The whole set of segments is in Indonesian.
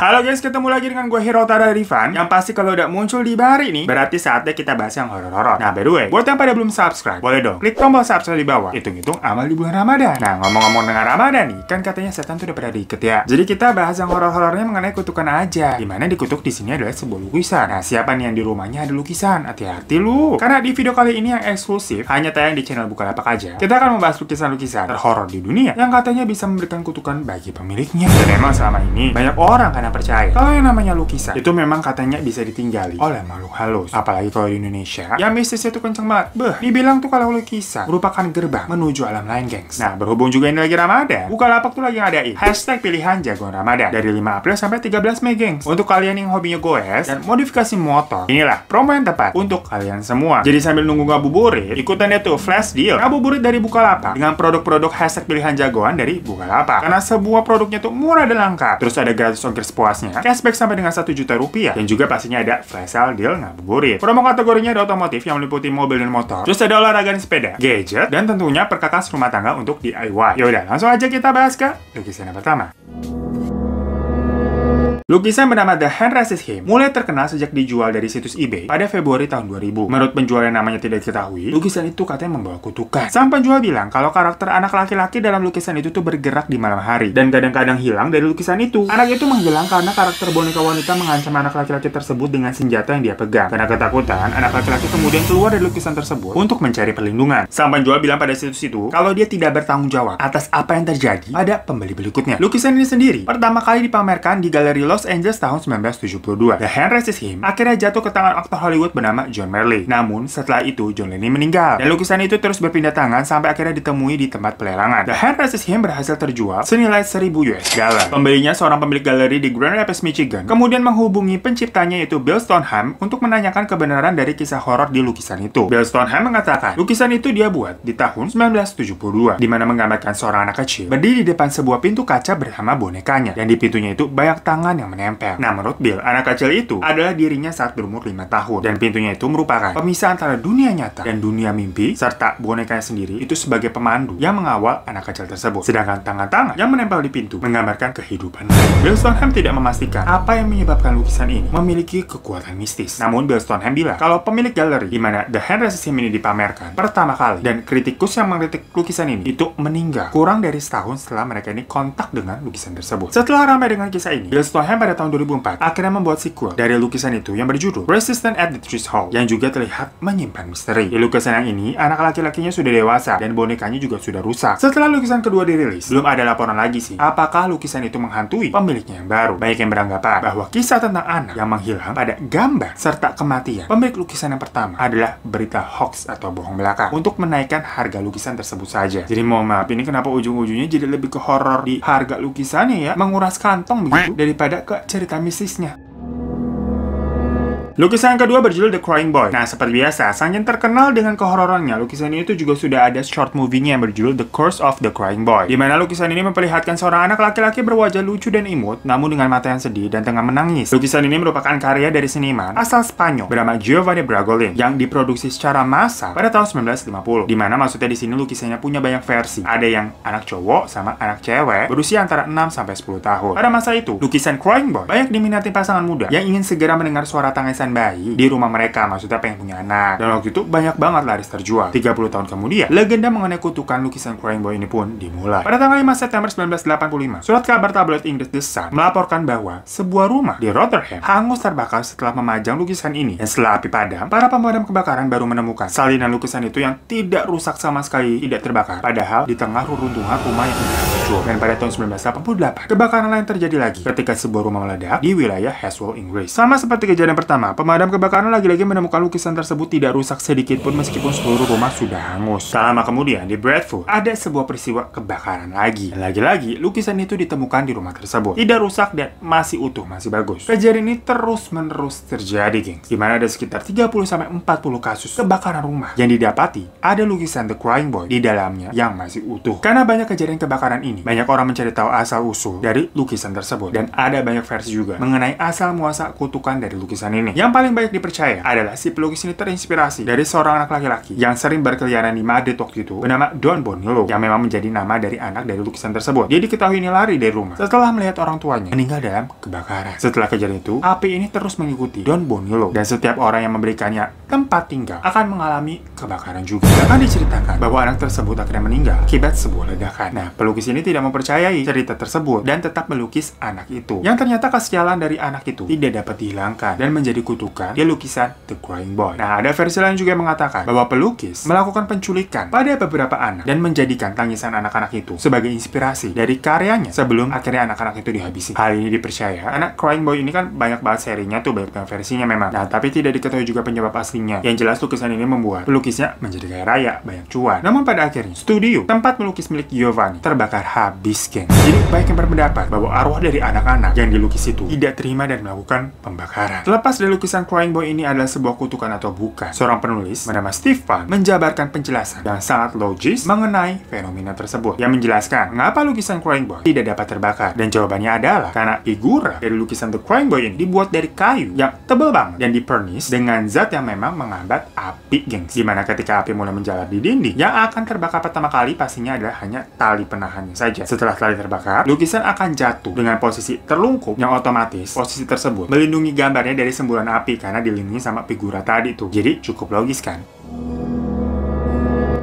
Halo guys, ketemu lagi dengan gue Hirotaro Rifan. Yang pasti kalau udah muncul di bar ini, berarti saatnya kita bahas yang horor-horor. Nah, by the way, buat yang pada belum subscribe, boleh dong klik tombol subscribe di bawah. Hitung-hitung amal di bulan Ramadan. Nah, ngomong-ngomong dengan Ramadan nih, kan katanya setan tuh udah pada diikat ya. Jadi kita bahas yang horor-horornya mengenai kutukan aja. Dimana dikutuk di sini adalah sebuah lukisan. Nah, siapa nih yang di rumahnya ada lukisan? Hati-hati lu. Karena di video kali ini yang eksklusif, hanya tayang di channel Bukalapak aja. Kita akan membahas lukisan-lukisan terhoror di dunia yang katanya bisa memberikan kutukan bagi pemiliknya. Dan memang selama ini banyak orang karena percaya kalau yang namanya lukisan itu memang katanya bisa ditinggali oleh makhluk halus. Apalagi kalau di Indonesia yang mistisnya itu kenceng banget. Dibilang tuh kalau lukisan merupakan gerbang menuju alam lain, gengs. Nah, berhubung juga ini lagi Ramadan, Bukalapak tuh lagi ngadain hashtag pilihan jagoan Ramadan dari 5 April sampai 13 Mei, gengs. Untuk kalian yang hobinya goes dan modifikasi motor, inilah promo yang tepat untuk kalian semua. Jadi sambil nunggu ngabuburit, ikutan deh tuh flash deal ngabuburit dari Bukalapak dengan produk-produk hashtag pilihan jagoan dari Bukalapak. Karena semua produknya tuh murah dan lengkap. Terus ada gratis ongkir sepuasnya, cashback sampai dengan 1 juta rupiah, dan juga pastinya ada flash sale deal ngabuburit. Promo kategorinya ada otomotif yang meliputi mobil dan motor, terus ada olahraga dan sepeda, gadget, dan tentunya perkakas rumah tangga untuk DIY. Yaudah, langsung aja kita bahas ke lukisan yang pertama. Lukisan bernama The Hand Raises Him mulai terkenal sejak dijual dari situs eBay pada Februari tahun 2000. Menurut penjual yang namanya tidak diketahui, lukisan itu katanya membawa kutukan. Sang penjual bilang kalau karakter anak laki-laki dalam lukisan itu tuh bergerak di malam hari dan kadang-kadang hilang dari lukisan itu. Anak itu menghilang karena karakter boneka wanita mengancam anak laki-laki tersebut dengan senjata yang dia pegang. Karena ketakutan, anak laki-laki kemudian keluar dari lukisan tersebut untuk mencari perlindungan. Sang penjual bilang pada situs itu kalau dia tidak bertanggung jawab atas apa yang terjadi pada pembeli berikutnya. Lukisan ini sendiri pertama kali dipamerkan di galeri Los Angeles tahun 1972. The Hand Raises Him akhirnya jatuh ke tangan aktor Hollywood bernama John Merle. Namun setelah itu John Lenny meninggal dan lukisan itu terus berpindah tangan sampai akhirnya ditemui di tempat pelelangan. The Hand Raises Him berhasil terjual senilai $1,000. Pembelinya seorang pemilik galeri di Grand Rapids, Michigan, kemudian menghubungi penciptanya yaitu Bill Stoneham untuk menanyakan kebenaran dari kisah horor di lukisan itu. Bill Stoneham mengatakan lukisan itu dia buat di tahun 1972, di mana menggambarkan seorang anak kecil berdiri di depan sebuah pintu kaca bersama bonekanya, dan di pintunya itu banyak tangan yang menempel. Nah, menurut Bill, anak kecil itu adalah dirinya saat berumur 5 tahun. Dan pintunya itu merupakan pemisah antara dunia nyata dan dunia mimpi, serta bonekanya sendiri itu sebagai pemandu yang mengawal anak kecil tersebut. Sedangkan tangan-tangan yang menempel di pintu menggambarkan kehidupan. Bill Stoneham tidak memastikan apa yang menyebabkan lukisan ini memiliki kekuatan mistis. Namun, Bill Stoneham bilang kalau pemilik galeri di mana The Hand Raises Him ini dipamerkan pertama kali dan kritikus yang mengkritik lukisan ini itu meninggal kurang dari setahun setelah mereka ini kontak dengan lukisan tersebut. Setelah ramai dengan kisah ini, Bill Stoneham pada tahun 2004 akhirnya membuat sequel dari lukisan itu yang berjudul Resistance at the Trees Hall, yang juga terlihat menyimpan misteri. Di lukisan yang ini, anak laki-lakinya sudah dewasa dan bonekanya juga sudah rusak. Setelah lukisan kedua dirilis, belum ada laporan lagi sih apakah lukisan itu menghantui pemiliknya yang baru. Banyak yang beranggapan bahwa kisah tentang anak yang menghilang pada gambar serta kematian pemilik lukisan yang pertama adalah berita hoax atau bohong belaka untuk menaikkan harga lukisan tersebut saja. Jadi mohon maaf, ini kenapa ujung-ujungnya jadi lebih ke horor di harga lukisannya ya, menguras kantong begitu daripada ke cerita mistisnya. Lukisan yang kedua berjudul The Crying Boy. Nah, seperti biasa, saking terkenal dengan kehororannya, lukisan ini tuh juga sudah ada short movie-nya yang berjudul The Curse of the Crying Boy, di mana lukisan ini memperlihatkan seorang anak laki-laki berwajah lucu dan imut, namun dengan mata yang sedih dan tengah menangis. Lukisan ini merupakan karya dari seniman asal Spanyol bernama Giovanni Bragolin yang diproduksi secara massal pada tahun 1950. Di mana maksudnya di sini lukisannya punya banyak versi. Ada yang anak cowok sama anak cewek berusia antara 6 sampai 10 tahun. Pada masa itu, lukisan Crying Boy banyak diminati pasangan muda yang ingin segera mendengar suara tangisan bayi di rumah mereka, maksudnya pengen punya anak. Dan waktu itu banyak banget laris terjual. 30 tahun kemudian, legenda mengenai kutukan lukisan Crying Boy ini pun dimulai. Pada tanggal 5 September 1985, surat kabar tabloid Inggris The Sun melaporkan bahwa sebuah rumah di Rotherham hangus terbakar setelah memajang lukisan ini. Dan setelah api padam, para pemadam kebakaran baru menemukan salinan lukisan itu yang tidak rusak sama sekali, tidak terbakar. Padahal di tengah reruntuhan rumah yang sudah hancur. Dan pada tahun 1988, kebakaran lain terjadi lagi ketika sebuah rumah meledak di wilayah Haswell, Inggris. Sama seperti kejadian pertama, pemadam kebakaran lagi-lagi menemukan lukisan tersebut tidak rusak sedikit pun meskipun seluruh rumah sudah hangus. Tak lama kemudian, di Bradford, ada sebuah peristiwa kebakaran lagi. Dan lagi-lagi, lukisan itu ditemukan di rumah tersebut. Tidak rusak dan masih utuh, masih bagus. Kejadian ini terus-menerus terjadi, gengs. Di mana ada sekitar 30-40 kasus kebakaran rumah yang didapati ada lukisan The Crying Boy di dalamnya yang masih utuh. Karena banyak kejadian kebakaran ini, ini, banyak orang mencari tahu asal-usul dari lukisan tersebut. Dan ada banyak versi juga mengenai asal-muasal kutukan dari lukisan ini. Yang paling banyak dipercaya adalah si pelukis ini terinspirasi dari seorang anak laki-laki yang sering berkeliaran di Madrid waktu itu, bernama Don Bonillo, yang memang menjadi nama dari anak dari lukisan tersebut. Dia diketahui ini lari dari rumah setelah melihat orang tuanya meninggal dalam kebakaran. Setelah kejadian itu, api ini terus mengikuti Don Bonillo, dan setiap orang yang memberikannya tempat tinggal akan mengalami kebakaran juga. Bahkan diceritakan bahwa anak tersebut akhirnya meninggal akibat sebuah ledakan. Nah, pelukis ini tidak mempercayai cerita tersebut dan tetap melukis anak itu. Yang ternyata kesialan dari anak itu tidak dapat dihilangkan dan menjadi kutukan di lukisan The Crying Boy. Nah, ada versi lain juga yang mengatakan bahwa pelukis melakukan penculikan pada beberapa anak dan menjadikan tangisan anak-anak itu sebagai inspirasi dari karyanya sebelum akhirnya anak-anak itu dihabisi. Hal ini dipercaya karena Crying Boy ini kan banyak banget serinya tuh, banyak banget versinya memang. Nah, tapi tidak diketahui juga penyebab aslinya. Yang jelas lukisan ini membuat pelukisnya menjadi kaya raya, banyak cuan. Namun pada akhirnya studio tempat melukis milik Giovanni terbakar habis, geng. Jadi banyak yang berpendapat bahwa arwah dari anak-anak yang dilukis itu tidak terima dan melakukan pembakaran. Terlepas dari lukisan Crying Boy ini adalah sebuah kutukan atau bukan, seorang penulis bernama Steve Van menjabarkan penjelasan yang sangat logis mengenai fenomena tersebut, yang menjelaskan mengapa lukisan Crying Boy tidak dapat terbakar. Dan jawabannya adalah karena figura dari lukisan The Crying Boy ini dibuat dari kayu yang tebal banget dan dipernis dengan zat yang memang menghambat api, gengs. Dimana ketika api mulai menjalar di dinding, yang akan terbakar pertama kali pastinya adalah hanya tali penahannya saja. Setelah tali terbakar, lukisan akan jatuh dengan posisi terlungkup, yang otomatis posisi tersebut melindungi gambarnya dari semburan api karena dilindungi sama figura tadi tuh. Jadi cukup logis kan?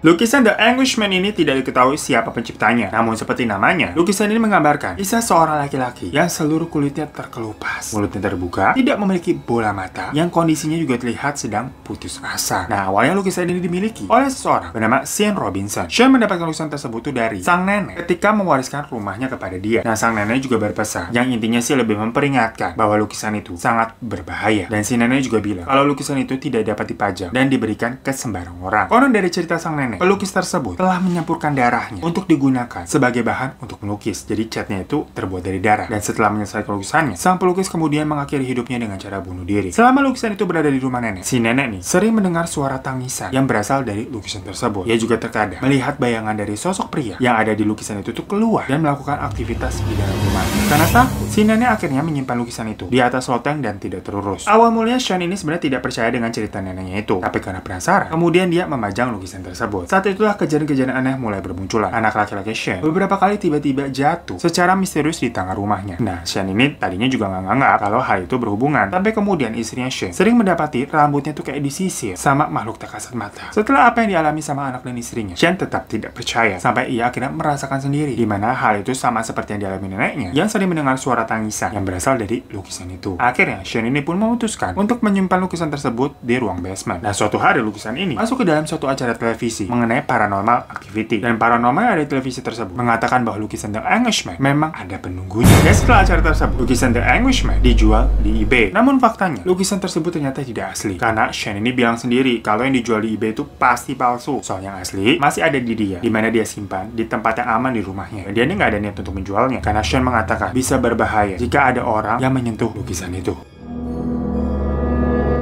Lukisan The Englishman ini tidak diketahui siapa penciptanya. Namun seperti namanya, lukisan ini menggambarkan kisah seorang laki-laki yang seluruh kulitnya terkelupas, mulutnya terbuka, tidak memiliki bola mata, yang kondisinya juga terlihat sedang putus asa. Nah, awalnya lukisan ini dimiliki oleh seseorang bernama Sean Robinson. Sean mendapatkan lukisan tersebut dari sang nenek ketika mewariskan rumahnya kepada dia. Nah, sang nenek juga berpesan, yang intinya sih lebih memperingatkan bahwa lukisan itu sangat berbahaya. Dan si nenek juga bilang kalau lukisan itu tidak dapat dipajang dan diberikan ke sembarang orang. Konon dari cerita sang nenek, pelukis tersebut telah menyampurkan darahnya untuk digunakan sebagai bahan untuk melukis. Jadi catnya itu terbuat dari darah. Dan setelah menyelesaikan lukisannya, sang pelukis kemudian mengakhiri hidupnya dengan cara bunuh diri. Selama lukisan itu berada di rumah nenek, si nenek nih sering mendengar suara tangisan yang berasal dari lukisan tersebut. Ia juga terkadang melihat bayangan dari sosok pria yang ada di lukisan itu tuh keluar dan melakukan aktivitas di dalam rumah. Karena takut, si nenek akhirnya menyimpan lukisan itu di atas loteng dan tidak terurus. Awal mulanya Sean ini sebenarnya tidak percaya dengan cerita neneknya itu, tapi karena penasaran, kemudian dia memajang lukisan tersebut. Saat itulah kejadian-kejadian aneh mulai bermunculan. Anak laki-laki Sean beberapa kali tiba-tiba jatuh secara misterius di tengah rumahnya. Nah, Sean ini tadinya juga nggak nganggap kalau hal itu berhubungan, tapi kemudian istrinya Sean sering mendapati rambutnya tuh kayak disisir sama makhluk tak kasat mata. Setelah apa yang dialami sama anak dan istrinya, Sean tetap tidak percaya sampai ia akhirnya merasakan sendiri di mana hal itu sama seperti yang dialami neneknya yang sering mendengar suara tangisan yang berasal dari lukisan itu. Akhirnya Sean ini pun memutuskan untuk menyimpan lukisan tersebut di ruang basement. Nah, suatu hari lukisan ini masuk ke dalam suatu acara televisi mengenai paranormal activity, dan paranormal yang ada di televisi tersebut mengatakan bahwa lukisan The Englishman memang ada penunggunya. Dan setelah acara tersebut, lukisan The Englishman dijual di eBay. Namun faktanya, lukisan tersebut ternyata tidak asli, karena Sean ini bilang sendiri kalau yang dijual di eBay itu pasti palsu. Soalnya yang asli masih ada di dia, di mana dia simpan di tempat yang aman di rumahnya. Dan dia ini nggak ada niat untuk menjualnya, karena Sean mengatakan bisa berbahaya jika ada orang yang menyentuh lukisan itu.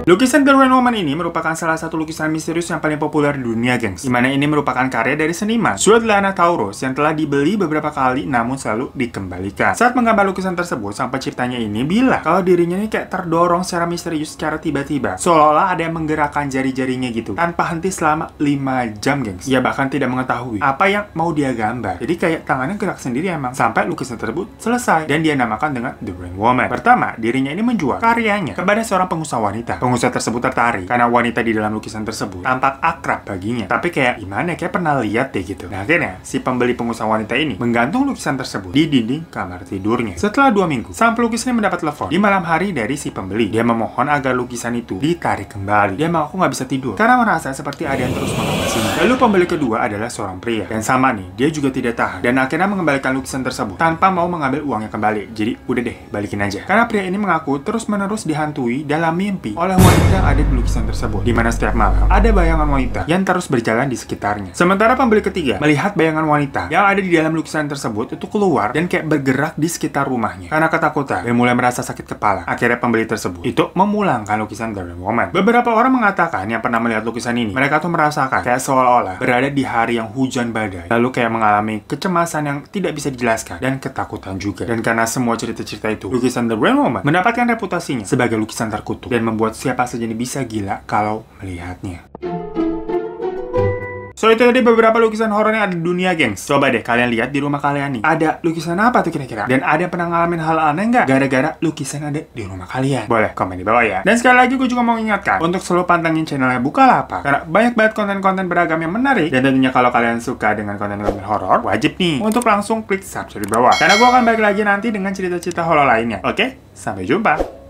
Lukisan The Rain Woman ini merupakan salah satu lukisan misterius yang paling populer di dunia, gengs. Dimana ini merupakan karya dari seniman Svetlana Tauros yang telah dibeli beberapa kali namun selalu dikembalikan. Saat menggambar lukisan tersebut, sang penciptanya ini bilang kalau dirinya ini kayak terdorong secara misterius secara tiba-tiba, seolah-olah ada yang menggerakkan jari-jarinya gitu tanpa henti selama 5 jam, gengs. Ia bahkan tidak mengetahui apa yang mau dia gambar. Jadi kayak tangannya gerak sendiri emang sampai lukisan tersebut selesai, dan dia namakan dengan The Rain Woman. Pertama, dirinya ini menjual karyanya kepada seorang pengusaha wanita. Pengusaha tersebut tertarik karena wanita di dalam lukisan tersebut tampak akrab baginya, tapi kayak gimana, kayak pernah lihat deh gitu. Nah, akhirnya si pembeli pengusaha wanita ini menggantung lukisan tersebut di dinding kamar tidurnya. Setelah 2 minggu, sang pelukis ini mendapat telepon di malam hari dari si pembeli. Dia memohon agar lukisan itu ditarik kembali. Dia mengaku nggak bisa tidur karena merasa seperti ada yang terus mengawasinya. Lalu pembeli kedua adalah seorang pria, dan sama nih, dia juga tidak tahan dan akhirnya mengembalikan lukisan tersebut tanpa mau mengambil uangnya kembali. Jadi udah deh, balikin aja. Karena pria ini mengaku terus-menerus dihantui dalam mimpi oleh wanita yang ada di lukisan tersebut, di mana setiap malam ada bayangan wanita yang terus berjalan di sekitarnya. Sementara pembeli ketiga melihat bayangan wanita yang ada di dalam lukisan tersebut itu keluar dan kayak bergerak di sekitar rumahnya. Karena ketakutan dan mulai merasa sakit kepala, akhirnya pembeli tersebut itu memulangkan lukisan The Rain Woman. Beberapa orang mengatakan yang pernah melihat lukisan ini, mereka tuh merasakan kayak seolah-olah berada di hari yang hujan badai, lalu kayak mengalami kecemasan yang tidak bisa dijelaskan dan ketakutan juga. Dan karena semua cerita-cerita itu, lukisan The Rain Woman mendapatkan reputasinya sebagai lukisan terkutuk dan membuat siapa saja ini bisa gila kalau melihatnya. So, itu tadi beberapa lukisan horor yang ada di dunia, gengs. Coba deh kalian lihat di rumah kalian nih. Ada lukisan apa tuh kira-kira? Dan ada pernah ngalamin hal aneh nggak gara-gara lukisan ada di rumah kalian? Boleh komen di bawah ya. Dan sekali lagi gue juga mau ingatkan untuk selalu pantengin channelnya Bukalapak, karena banyak banget konten-konten beragam yang menarik. Dan tentunya kalau kalian suka dengan konten-konten horor, wajib nih untuk langsung klik subscribe di bawah. Karena gue akan balik lagi nanti dengan cerita-cerita horor lainnya. Oke? Sampai jumpa.